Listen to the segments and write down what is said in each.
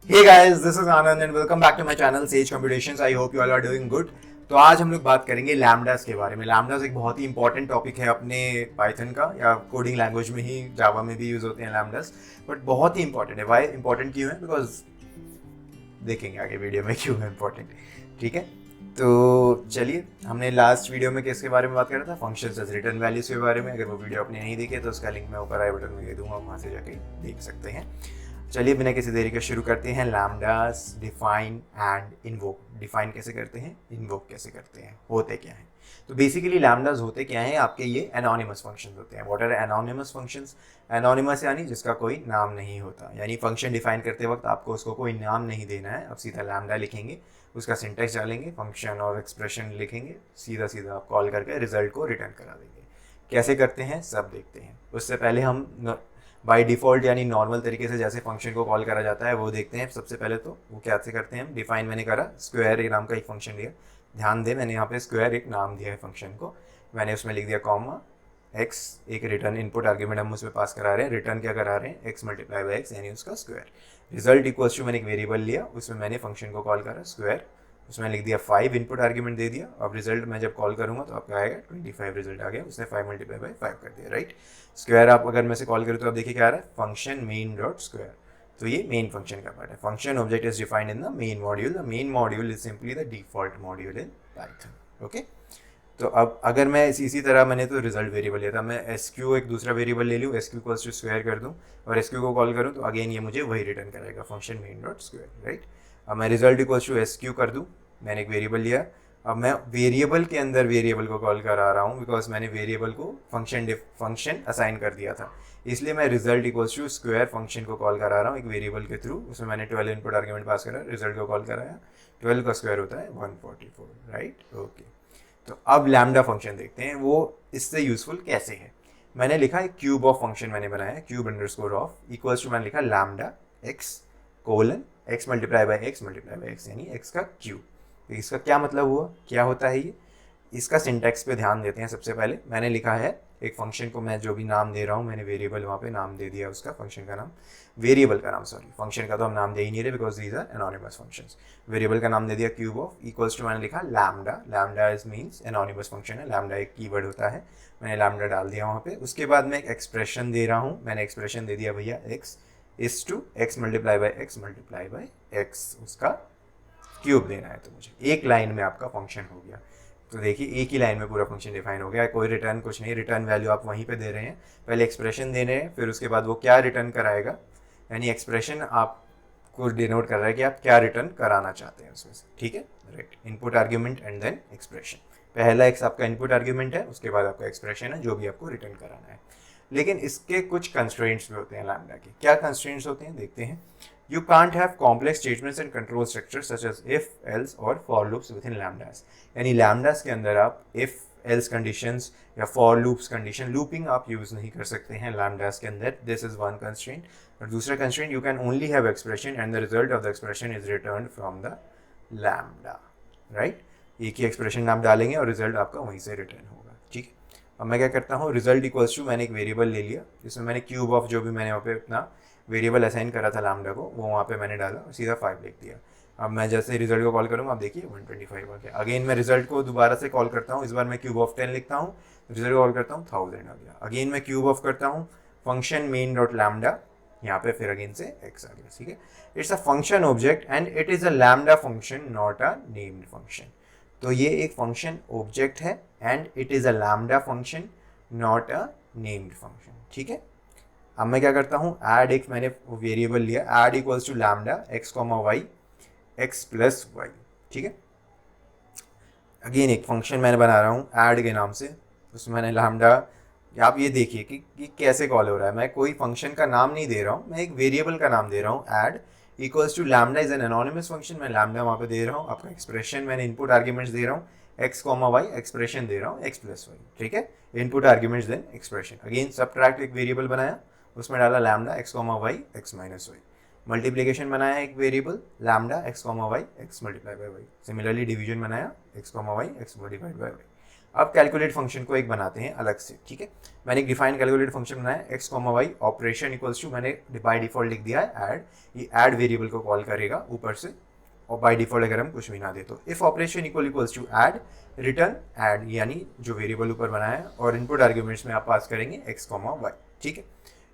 Hey guys, this is Anand and welcome back to my channel Sage Computations. I hope you all are doing good. तो आज हम लोग बात करेंगे लैम्डास के बारे में। लैम्डास एक बहुत ही इंपॉर्टेंट टॉपिक है अपने पाइथन का, या कोडिंग लैंग्वेज में ही, जावा में भी यूज होते हैं लैम्डास, बट बहुत ही इंपॉर्टेंट है। वाई इंपॉर्टेंट क्यों है? बिकॉज देखेंगे आगे वीडियो में क्यों है इंपॉर्टेंट। ठीक है, तो चलिए, हमने लास्ट वीडियो में किसके बारे में बात करा था? फंक्शंस एज रिटर्न वैल्यूज के बारे में। अगर वो वीडियो आपने नहीं देखी तो उसका लिंक मैं ऊपर आई बटन में दे दूंगा, वहाँ से जाके देख सकते हैं। चलिए बिना किसी देरी के शुरू करते हैं। लैम्डास डिफाइन एंड इन्वोक। डिफाइन कैसे करते हैं, इन्वोक कैसे करते हैं, होते क्या हैं? तो बेसिकली लैम्डास होते क्या हैं? आपके ये एनोनिमस फंक्शंस होते हैं। What are anonymous functions? Anonymous यानी जिसका कोई नाम नहीं होता, यानी फंक्शन डिफाइन करते वक्त आपको उसको कोई नाम नहीं देना है। अब सीधा लैम्डा लिखेंगे, उसका सिंटैक्स डालेंगे, फंक्शन और एक्सप्रेशन लिखेंगे, सीधा सीधा आप कॉल करके रिजल्ट को रिटर्न करा देंगे। कैसे करते हैं सब देखते हैं। उससे पहले हम बाय डिफ़ॉल्ट यानी नॉर्मल तरीके से जैसे फंक्शन को कॉल करा जाता है वो देखते हैं। सबसे पहले तो वो क्या से करते हैं? डिफाइन मैंने करा, स्क्वायर एक नाम का एक फंक्शन लिया। ध्यान दें, मैंने यहाँ पे स्क्वायर एक नाम दिया है फंक्शन को। मैंने उसमें लिख दिया कॉमा एक्स, एक रिटर्न इनपुट आर्ग्यूमेंट हम उसमें पास करा रहे हैं। रिटर्न क्या करा रहे हैं? एक्स मल्टीप्लाई बाई एक्स, यानी उसका स्क्वायर। रिजल्ट इक्वल्स टू, मैंने एक वेरिएबल लिया, उसमें मैंने फंक्शन को कॉल करा स्क्वायर, उसमें लिख दिया 5, इनपुट आर्ग्यूमेंट दे दिया। अब रिजल्ट मैं जब कॉल करूँगा तो आपका आएगा 25 रिजल्ट आ गया, उसने 5 मल्टीप्लाई बाई 5 कर दिया, राइट। स्क्वायर आप अगर मैं से कॉल करूँ तो आप देखिए क्या आ रहा है? Function main dot square. तो ये मेन फंक्शन का पार्ट है। Function object is defined in the main module. The main module is simply the default module in Python. Okay, तो अब अगर मैं इसी तरह, मैंने तो रिजल्ट वेरिएबल लिया था, मैं एस क्यू एक दूसरा वेरिएबल ले लूँ, एस क्यू को स्क्वायर कर दूँ और एस क्यू को कॉल करूँ तो अगेन ये मुझे वही रिटर्न कराएगा, function main dot square, right. अब मैं result equals to S Q कर दूँ, मैंने एक वेरिएबल लिया। अब मैं वेरिएबल के अंदर वेरिएबल को कॉल करा रहा हूँ, बिकॉज मैंने वेरिएबल को फंक्शन असाइन कर दिया था, इसलिए मैं result equals to square function को कॉल करा रहा हूँ एक वेरिएबल के थ्रू। उसमें मैंने 12 इनपुट आर्ग्यूमेंट पास करा, रिजल्ट को कॉल कराया। 12 का स्क्वायर होता है 144, राइट। ओके, तो अब लैम्डा फंक्शन देखते हैं वो इससे यूजफुल कैसे है। मैंने लिखा है क्यूब ऑफ फंक्शन मैंने बनाया, cube underscore of equals to, मैंने लिखा lambda x colon x multiply by x multiply by x, यानी एक्स का क्यूब। तो इसका क्या मतलब हुआ, क्या होता है ये? इसका सिंटैक्स पे ध्यान देते हैं। सबसे पहले मैंने लिखा है एक फंक्शन को, मैं जो भी नाम दे रहा हूँ, मैंने वेरिएबल वहाँ पे नाम दे दिया उसका, फंक्शन का नाम, वेरिएबल का नाम, सॉरी फंक्शन का तो हम नाम दे ही नहीं रहे because these are anonymous functions. Variable का नाम दे दिया क्यूब ऑफ इक्वल्स टू, मैंने लिखा lambda. Lambda is means anonymous function है, लैम्डा एक कीवर्ड होता है, मैंने लैम्डा डाल दिया वहाँ पे। उसके बाद मैं एक एक्सप्रेशन दे रहा हूँ, मैंने एक्सप्रेशन दे दिया भैया x is to x multiply by x multiply by x, उसका क्यूब देना है। तो मुझे एक लाइन में आपका फंक्शन हो गया। तो देखिए एक ही लाइन में पूरा फंक्शन डिफाइन हो गया, कोई रिटर्न कुछ नहीं, रिटर्न वैल्यू आप वहीं पे दे रहे हैं। पहले एक्सप्रेशन दे रहे हैं, फिर उसके बाद वो क्या रिटर्न कराएगा, यानी एक्सप्रेशन आपको डिनोट कर रहा है कि आप क्या रिटर्न कराना चाहते हैं उसमें से, ठीक है, right. Input argument and then expression. पहला एक्स आपका इनपुट आर्ग्यूमेंट है, उसके बाद आपका एक्सप्रेशन है जो भी आपको रिटर्न कराना है। लेकिन इसके कुछ कंस्ट्रेंट्स भी होते हैं लैम्डा के। क्या कंस्ट्रेंट्स होते हैं देखते हैं। You can't have complex statements and control structures such as if, else और for loops within lambdas। यानी lambdas के अंदर आप if, else conditions या for loops condition, looping आप use नहीं कर सकते हैं lambdas के अंदर। This is one constraint। और दूसरा constraint, you can only have expression and the result of the expression is returned from the lambda, right। एक ही expression आप डालेंगे और result आपका वहीं से return होगा, ठीक है। अब मैं क्या करता हूँ, result equals to, मैंने एक वेरिएबल ले लिया जिसमें मैंने क्यूब ऑफ जो भी मैंने वहाँ पे अपना वेरिएबल असाइन करा था लैम्डा को, वो वहाँ पे मैंने डाला और सीधा 5 लिख दिया। अब मैं जैसे रिजल्ट को कॉल करूँगा, आप देखिए 125 आ गया। अगेन मैं रिजल्ट को दोबारा से कॉल करता हूँ, इस बार मैं क्यूब ऑफ 10 लिखता हूँ, रिजल्ट को कॉल करता हूँ 1000 आ गया। अगेन मैं क्यूब ऑफ करता हूँ, फंक्शन मेन डॉट लैम्डा, यहाँ पे फिर अगेन से एक्स आ गया, ठीक है। It's a function object and it is a lambda function, not a named function. तो ये एक फंक्शन ऑब्जेक्ट है and it is a lambda function, not a named function, ठीक है। अब मैं क्या करता हूँ, ऐड एक मैंने वेरिएबल लिया, add equals to lambda x comma Y x plus Y, ठीक है। अगेन एक फंक्शन मैंने बना रहा हूँ ऐड के नाम से, उसमें मैंने लैम्डा, आप ये देखिए कि कैसे कॉल हो रहा है। मैं कोई फंक्शन का नाम नहीं दे रहा हूँ, मैं एक वेरिएबल का नाम दे रहा हूँ। Add equals to lambda is an anonymous function, मैं लैम्डा वहाँ पे दे रहा हूँ। आपका एक्सप्रेशन मैंने इनपुट आर्ग्यूमेंट्स दे रहा हूँ एक्स कॉमा वाई, एक्सप्रेशन दे रहा हूँ एक्स प्लस वाई, ठीक है। Input arguments then expression. Again subtract एक वेरिएबल बनाया, उसमें डाला lambda x comma Y X minus Y. Multiplication बनाया एक variable lambda x comma Y X multiply by Y. Similarly division बनाया X comma Y X multiplied by Y. अब calculate function को एक बनाते हैं अलग से, ठीक है। मैंने एक डिफाइन कैलकुलेट फंक्शन बनाया x, y operation equals to, मैंने बाय डिफॉल्ट लिख दिया है ऐड। ये ऐड वेरिएबल को कॉल करेगा ऊपर से, और बाय डिफॉल्ट अगर हम कुछ भी ना दे तो if operation equals to add return add, यानी जो वेरिएबल ऊपर बनाया है, और इनपुट आर्ग्यूमेंट्स में आप पास करेंगे x, y, ठीक है।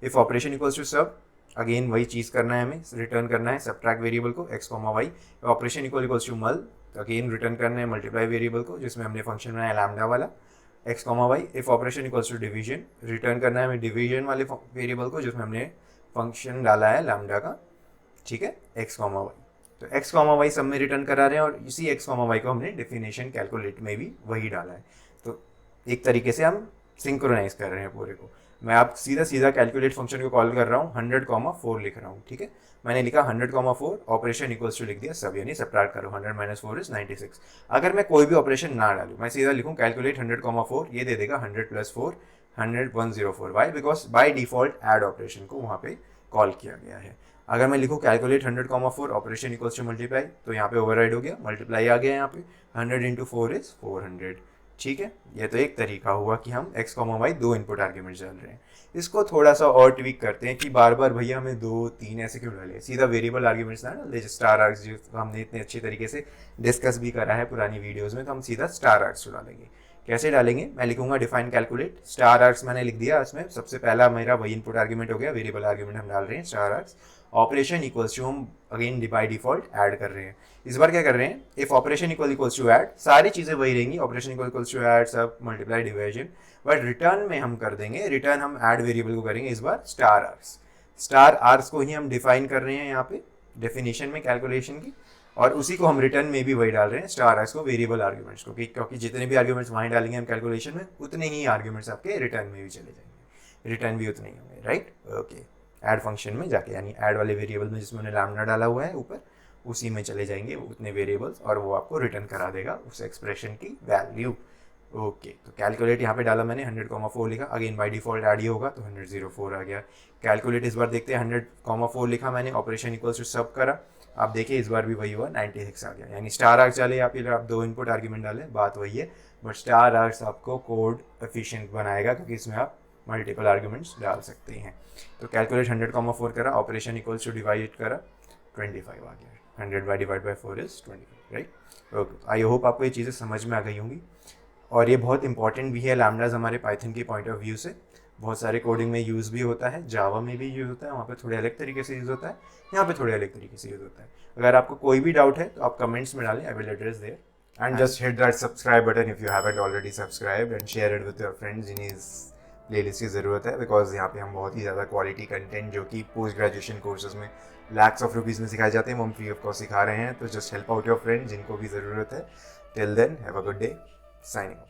If operation equals to sub, again वही चीज़ करना है, हमें रिटर्न करना है सब्ट्रैक्ट वेरिएबल को x, y। Operation equals to mul, again return करना है मल्टीप्लाई वेरिएबल को जिसमें हमने फंक्शन बनाया लैम्डा वाला x, y। If operation equals to division, return करना है हमें डिवीजन वाले वेरिएबल को जिसमें हमने फंक्शन डाला है लैम्डा का, ठीक है, x, y। तो x, y सब में रिटर्न करा रहे हैं, और इसी x, y को हमने डेफिनेशन कैलकुलेट में भी वही डाला है। तो एक तरीके से हम सिंक्रोनाइज कर रहे हैं पूरे को। मैं आप सीधा कैलकुलेट फंक्शन को कॉल कर रहा हूँ, 100,4 लिख रहा हूँ, ठीक है। मैंने लिखा 100,4 ऑपरेशन इक्वल्स टू लिख दिया सब, यानी सब्ट्रैक्ट करो 100 - 4 इज 96। अगर मैं कोई भी ऑपरेशन ना डालूँ, मैं सीधा लिखूँ कैलकुलेट 100,4, ये दे देगा 100 + 4 104। Why? Because by default add operation को वहाँ पे कॉल किया गया है। अगर मैं लिखूँ calculate 100,4 operation equals to multiply, तो यहाँ पे ओवरराइड हो गया, मल्टीप्लाई आ गया यहाँ पे, 100 × 4 इज 400, ठीक है। ये तो एक तरीका हुआ कि हम x, y दो इनपुट आर्ग्यूमेंट्स डाल रहे हैं। इसको थोड़ा सा और ट्विक करते हैं कि बार बार भैया हमें 2, 3 ऐसे क्यों डाले, सीधा वेरिएबल आर्ग्यूमेंट्स ना डाल, स्टार आर्ग्स जो हमने इतने अच्छे तरीके से डिस्कस भी करा है पुरानी वीडियोस में, तो हम सीधा स्टार आर्ग्स डालेंगे। कैसे डालेंगे? मैं लिखूंगा डिफाइन कैलकुलेट स्टार आर्ग्स, मैंने लिख दिया, इसमें सबसे पहला मेरा वही इनपुट आर्ग्यूमेंट हो गया, वेरिएबल आर्ग्यूमेंट हम डाल रहे हैं star args. Operation equals to हम अगेन बाय डिफॉल्ट ऐड कर रहे हैं। इस बार क्या कर रहे हैं, if operation equals to add, सारी चीज़ें वही रहेंगी, operation equals to add sub multiply division, but return में हम कर देंगे, रिटर्न हम ऐड वेरिएबल को करेंगे इस बार स्टार आर्ग्स। स्टार आर्ग्स को ही हम डिफाइन कर रहे हैं यहाँ पे डेफिनेशन में कैलकुलेशन की, और उसी को हम रिटर्न में भी वही डाल रहे हैं स्टार आर्ग्स को, वेरिएबल आर्ग्यूमेंट्स को, क्योंकि जितने भी आर्ग्यूमेंट्स वहीं डालेंगे हम कैलकुलेशन में, उतने ही आर्ग्यूमेंट्स आपके रिटर्न में भी चले जाएंगे, रिटर्न भी उतने ही होंगे, राइट। ओके, ऐड फंक्शन में जाके, यानी ऐड वाले वेरिएबल में जिसमें हमने लैम्डा डाला हुआ है ऊपर, उसी में चले जाएंगे उतने वेरिएबल्स, और वो आपको रिटर्न करा देगा उस एक्सप्रेशन की वैल्यू। ओके, तो कैलकुलेट यहाँ पे डाला मैंने, 100,4 लिखा, अगेन बाय डिफॉल्ट ऐड ही होगा तो 104 आ गया। कैलकुलेट इस बार देखते हैं, 100,4 लिखा मैंने, ऑपरेशन इक्वल्स टू सब करा, आप देखिए इस बार भी वही हुआ, 96 आ गया। यानी स्टार आर्ग्स डाले आप दो इनपुट आर्ग्यूमेंट डालें, बात वही है, बट स्टार आर्ग्स आपको कोड एफिशिएंट बनाएगा, क्योंकि इसमें आप मल्टीपल आर्ग्यूमेंट्स डाल सकते हैं। तो कैलकुलेट 100,4 करा, ऑपरेशन इक्वल्स टू डिवाइड करा, 25 आ गया, 100 divide by 4 is 25, right. Okay, I hope आपको ये चीज़ें समझ में आ गई होंगी, और ये बहुत इंपॉर्टेंट भी है लैम्डास हमारे पाइथन के पॉइंट ऑफ व्यू से। बहुत सारे कोडिंग में यूज़ भी होता है, जावा में भी यूज़ होता है, वहाँ पे थोड़े अलग तरीके से यूज़ होता है, यहाँ पे थोड़े अलग तरीके से यूज़ होता है। अगर आपको कोई भी डाउट है तो आप कमेंट्स में डालें, I will address there, and just hit that subscribe button if you haven't already subscribed, and share it with your friends जिन्हें इस प्लेलिस्ट की ज़रूरत है, बिकॉज यहाँ पे हम बहुत ही ज़्यादा क्वालिटी कंटेंट जो कि पोस्ट ग्रेजुएशन कोर्सेज में लैक्स ऑफ रुपीज़ में सिखाए जाते हैं, वो हम फ्री ऑफ कॉस्ट सिखा रहे हैं। तो just help out your friends जिनको भी ज़रूरत है। Till then, have a good day, signing of.